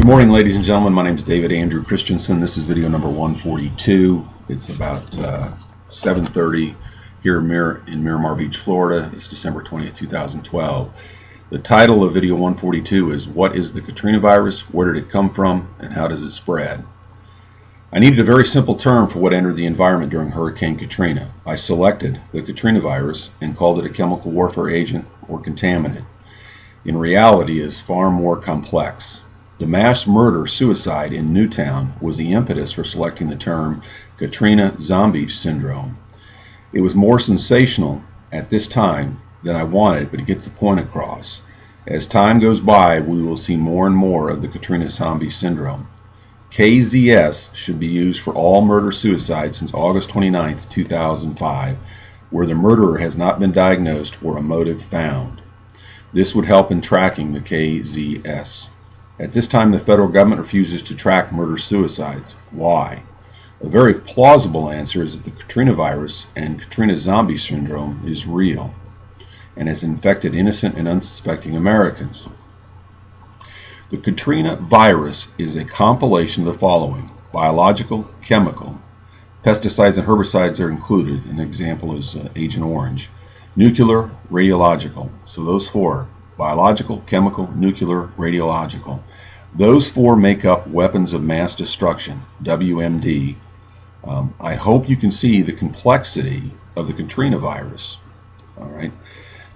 Good morning, ladies and gentlemen. My name is David Andrew Christensen. This is video number 142. It's about 7:30 here in Miramar Beach, Florida. It's December 20th, 2012. The title of video 142 is What is the Katrina virus? Where did it come from? And how does it spread? I needed a very simple term for what entered the environment during Hurricane Katrina. I selected the Katrina virus and called it a chemical warfare agent or contaminant. In reality, it is far more complex. The mass murder-suicide in Newtown was the impetus for selecting the term Katrina zombie syndrome. It was more sensational at this time than I wanted, but it gets the point across. As time goes by, we will see more and more of the Katrina zombie syndrome. KZS should be used for all murder-suicide since August 29, 2005, where the murderer has not been diagnosed or a motive found. This would help in tracking the KZS. At this time, the federal government refuses to track murder-suicides. Why? A very plausible answer is that the Katrina virus and Katrina zombie syndrome is real and has infected innocent and unsuspecting Americans. The Katrina virus is a compilation of the following: biological, chemical, pesticides and herbicides are included. An example is Agent Orange. Nuclear, radiological. So those four: biological, chemical, nuclear, radiological. Those four make up weapons of mass destruction, WMD. I hope you can see the complexity of the Katrina virus. All right.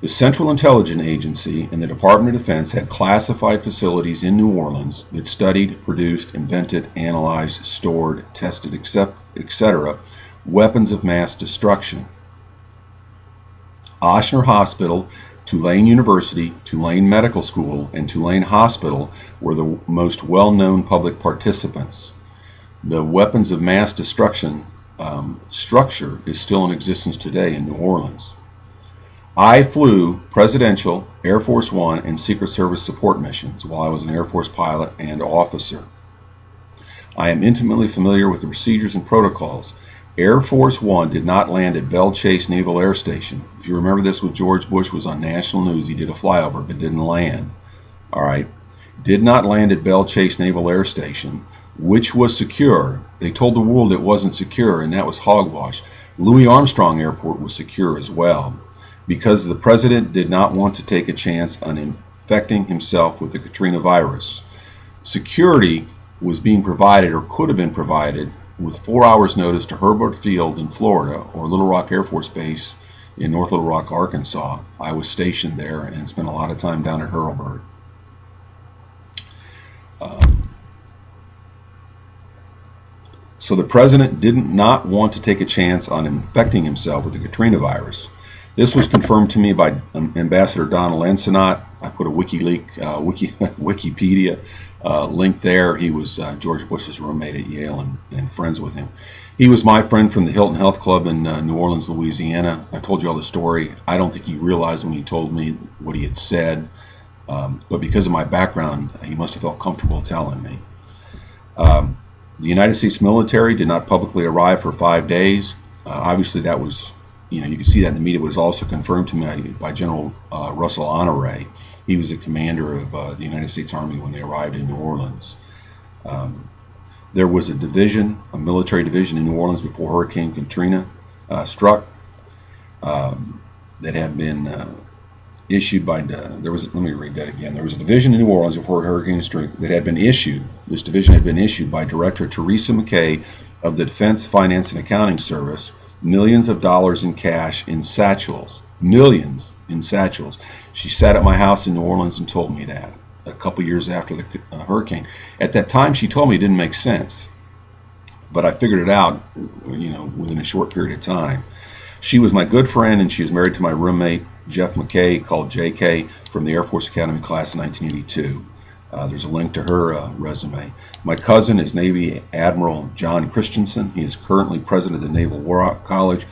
The Central Intelligence Agency and the Department of Defense had classified facilities in New Orleans that studied, produced, invented, analyzed, stored, tested, etc. weapons of mass destruction. Ochsner Hospital, Tulane University, Tulane Medical School, and Tulane Hospital were the most well-known public participants. The weapons of mass destruction structure is still in existence today in New Orleans. I flew presidential, Air Force One, and Secret Service support missions while I was an Air Force pilot and officer. I am intimately familiar with the procedures and protocols. Air Force One did not land at Belle Chase Naval Air Station. If you remember, this with George Bush was on national news. He did a flyover but didn't land. All right. Did not land at Belle Chase Naval Air Station, which was secure. They told the world it wasn't secure, and that was hogwash. Louis Armstrong Airport was secure as well, because the president did not want to take a chance on infecting himself with the Katrina virus. Security was being provided, or could have been provided, with 4 hours notice to Herbert Field in Florida or Little Rock Air Force Base in North Little Rock, Arkansas. I was stationed there and spent a lot of time down at Hurlburt. So the president did not want to take a chance on infecting himself with the Katrina virus. This was confirmed to me by Ambassador Donald Ensenat. I put a Wikipedia link there. He was George Bush's roommate at Yale and friends with him. He was my friend from the Hilton Health Club in New Orleans, Louisiana. I told you all the story. I don't think he realized when he told me what he had said, but because of my background, he must have felt comfortable telling me. The United States military did not publicly arrive for 5 days. Obviously, that was, you can see that in the media, but it was also confirmed to me by General Russell Honore. He was the commander of the United States Army when they arrived in New Orleans. There was a division, a military division in New Orleans before Hurricane Katrina struck that had been issued by, let me read that again. There was a division in New Orleans before Hurricane Katrina that had been issued, this division had been issued by Director Teresa McKay of the Defense Finance and Accounting Service, millions of dollars in cash in satchels, millions in satchels. She sat at my house in New Orleans and told me that a couple years after the hurricane. At that time, she told me it didn't make sense, but I figured it out, within a short period of time. She was my good friend, and she was married to my roommate, Jeff McKay, called JK, from the Air Force Academy class in 1982. There's a link to her resume. My cousin is Navy Admiral John Christensen. He is currently president of the Naval War College.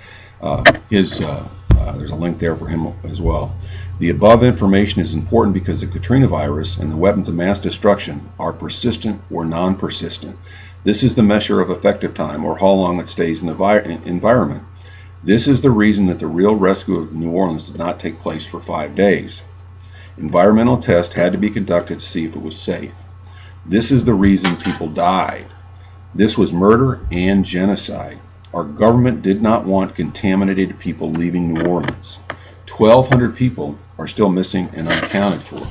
There's a link there for him as well. The above information is important because the Katrina virus and the weapons of mass destruction are persistent or non-persistent. This is the measure of effective time, or how long it stays in the environment. This is the reason that the real rescue of New Orleans did not take place for 5 days. Environmental tests had to be conducted to see if it was safe. This is the reason people died. This was murder and genocide. Our government did not want contaminated people leaving New Orleans. 1,200 people are still missing and unaccounted for.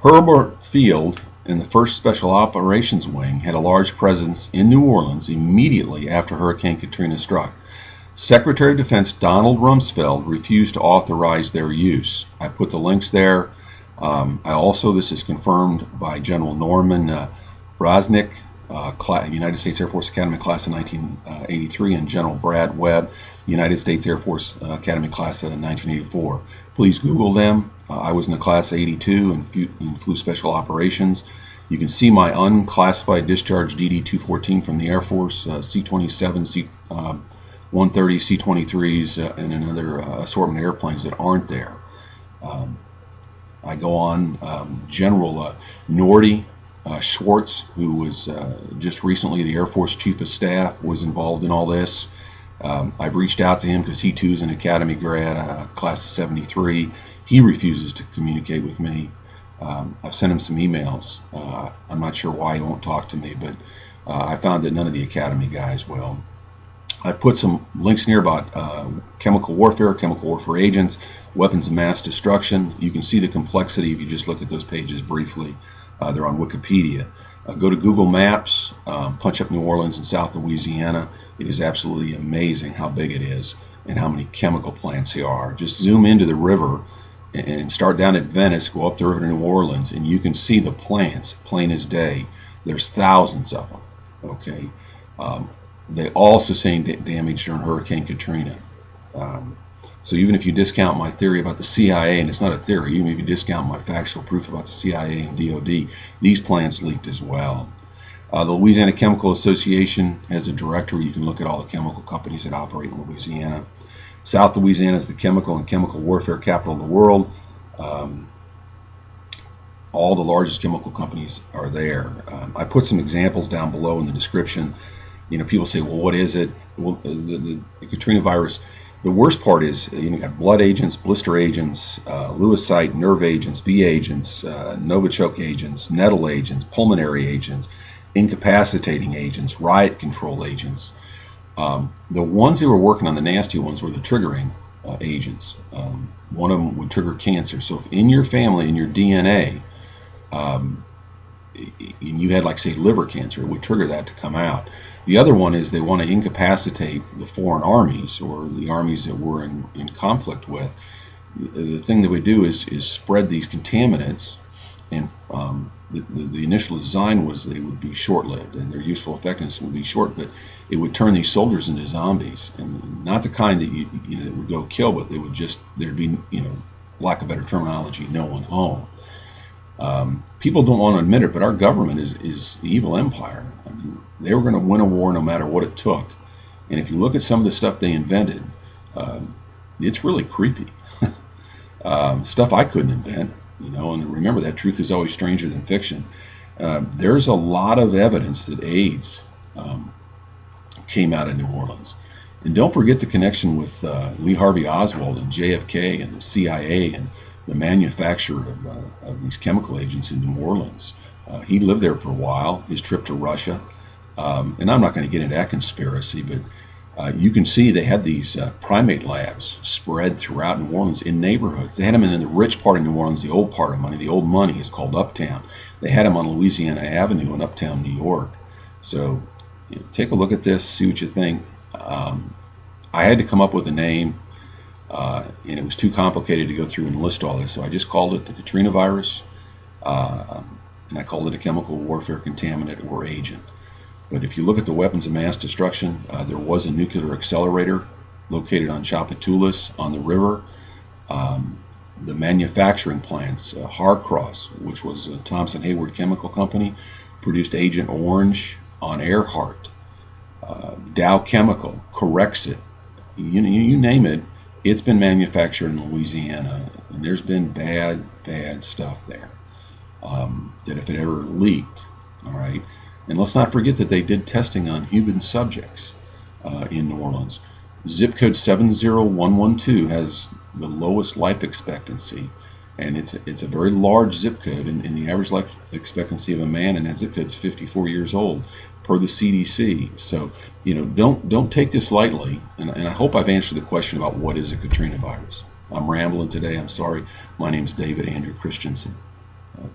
Herbert Field and the 1st Special Operations Wing had a large presence in New Orleans immediately after Hurricane Katrina struck. Secretary of Defense Donald Rumsfeld refused to authorize their use. I put the links there. This is confirmed by General Norman Brosnick, United States Air Force Academy class of 1983, and General Brad Webb, United States Air Force Academy class of 1984. Please Google them. I was in the class of 82 and flew special operations. You can see my unclassified discharge DD-214 from the Air Force, C-27, C-130, C-23s, and another assortment of airplanes that aren't there. I go on. General Nordy Schwartz, who was just recently the Air Force Chief of Staff, was involved in all this. I've reached out to him because he too is an Academy grad, class of 73. He refuses to communicate with me. I've sent him some emails. I'm not sure why he won't talk to me, but I found that none of the Academy guys will. I put some links in here about chemical warfare agents, weapons of mass destruction. You can see the complexity if you just look at those pages briefly. They're on Wikipedia. Go to Google Maps, punch up New Orleans and South Louisiana. It is absolutely amazing how big it is and how many chemical plants there are. Just zoom into the river and start down at Venice, go up the river to New Orleans, and you can see the plants plain as day. There's thousands of them. Okay, they all sustained damage during Hurricane Katrina. So even if you discount my theory about the CIA, and it's not a theory, even if you discount my factual proof about the CIA and DOD, these plants leaked as well. The Louisiana Chemical Association has a directory. You can look at all the chemical companies that operate in Louisiana. South Louisiana is the chemical and chemical warfare capital of the world. All the largest chemical companies are there. I put some examples down below in the description. You know, people say, well, what is it? Well, the Katrina virus. The worst part is you got blood agents, blister agents, leukocyte, nerve agents, V agents, Novichok agents, nettle agents, pulmonary agents, incapacitating agents, riot control agents. The ones that were working on the nasty ones were the triggering agents. One of them would trigger cancer. So if in your family, in your DNA, and you had, like, say, liver cancer, it would trigger that to come out. The other one is they want to incapacitate the foreign armies or the armies that we're in conflict with. The thing that we do is spread these contaminants, and the initial design was they would be short-lived and their useful effectiveness would be short, but it would turn these soldiers into zombies, and not the kind that you would go kill, but they would just, there'd be, lack of better terminology, no one home. People don't want to admit it, but our government is the evil empire. I mean, they were going to win a war no matter what it took. And if you look at some of the stuff they invented, it's really creepy. Stuff I couldn't invent, and remember that truth is always stranger than fiction. There's a lot of evidence that AIDS came out of New Orleans. And don't forget the connection with Lee Harvey Oswald and JFK and the CIA and the manufacture of these chemical agents in New Orleans. He lived there for a while, his trip to Russia. And I'm not going to get into that conspiracy, but you can see they had these primate labs spread throughout New Orleans in neighborhoods. They had them in the rich part of New Orleans, the old part of money. The old money is called Uptown. They had them on Louisiana Avenue in Uptown, New York. So take a look at this, see what you think. I had to come up with a name. And it was too complicated to go through and list all this, so I just called it the Katrina virus, and I called it a chemical warfare contaminant or agent. But if you look at the weapons of mass destruction, there was a nuclear accelerator located on Chapatulas on the river. The manufacturing plants, Harcross, which was a Thompson Hayward Chemical Company, produced Agent Orange on Earhart. Dow Chemical, Corexit, you name it. It's been manufactured in Louisiana, and there's been bad stuff there that if it ever leaked, all right. And let's not forget that they did testing on human subjects in New Orleans. Zip code 70112 has the lowest life expectancy and it's a very large zip code, and the average life expectancy of a man in that zip code is 54 years old, per the CDC. So, don't take this lightly, and I hope I've answered the question about what is a Katrina virus. I'm rambling today. I'm sorry. My name is David Andrew Christensen.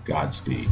Godspeed.